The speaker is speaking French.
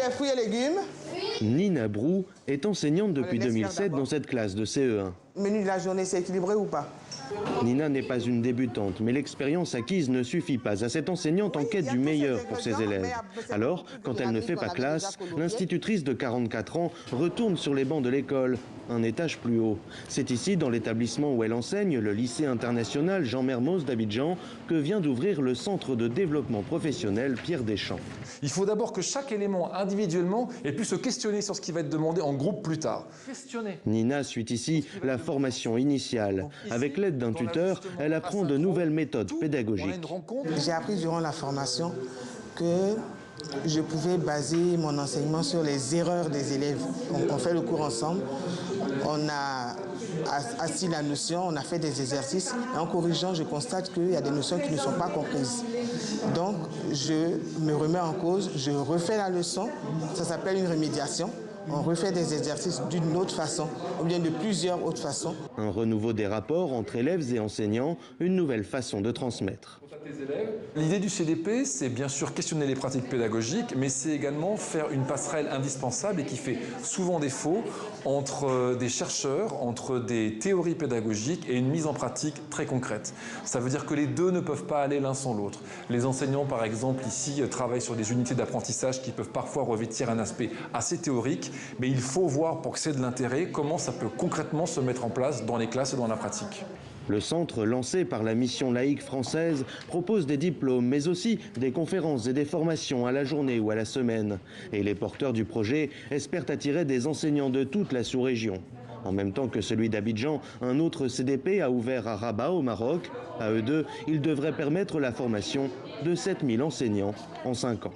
les fruits et légumes. Nina Brou est enseignante depuis 2007 dans cette classe de CE1. Le menu de la journée, c'est équilibré ou pas? Nina n'est pas une débutante, mais l'expérience acquise ne suffit pas à cette enseignante en quête du meilleur pour ses élèves. Alors, quand elle ne fait pas classe, l'institutrice de 44 ans retourne sur les bancs de l'école, un étage plus haut. C'est ici, dans l'établissement où elle enseigne, le lycée international Jean Mermoz d'Abidjan, que vient d'ouvrir le centre de développement professionnel Pierre Deschamps. Il faut d'abord que chaque élément individuellement ait pu se questionner sur ce qui va être demandé en groupe plus tard. Nina suit ici la formation initiale. Avec l'aide d'un tuteur, elle apprend de nouvelles méthodes pédagogiques. J'ai appris durant la formation que je pouvais baser mon enseignement sur les erreurs des élèves. On fait le cours ensemble, on a assis la notion, on a fait des exercices. Et en corrigeant, je constate qu'il y a des notions qui ne sont pas comprises. Donc, je me remets en cause, je refais la leçon, ça s'appelle une remédiation. On refait des exercices d'une autre façon, ou bien de plusieurs autres façons. Un renouveau des rapports entre élèves et enseignants, une nouvelle façon de transmettre. L'idée du CDP, c'est bien sûr questionner les pratiques pédagogiques, mais c'est également faire une passerelle indispensable et qui fait souvent défaut entre des chercheurs, entre des théories pédagogiques et une mise en pratique très concrète. Ça veut dire que les deux ne peuvent pas aller l'un sans l'autre. Les enseignants, par exemple, ici, travaillent sur des unités d'apprentissage qui peuvent parfois revêtir un aspect assez théorique, mais il faut voir, pour que c'est de l'intérêt, comment ça peut concrètement se mettre en place dans les classes et dans la pratique. Le centre, lancé par la mission laïque française, propose des diplômes, mais aussi des conférences et des formations à la journée ou à la semaine. Et les porteurs du projet espèrent attirer des enseignants de toute la sous-région. En même temps que celui d'Abidjan, un autre CDP a ouvert à Rabat, au Maroc. À eux deux, ils devraient permettre la formation de 7000 enseignants en 5 ans.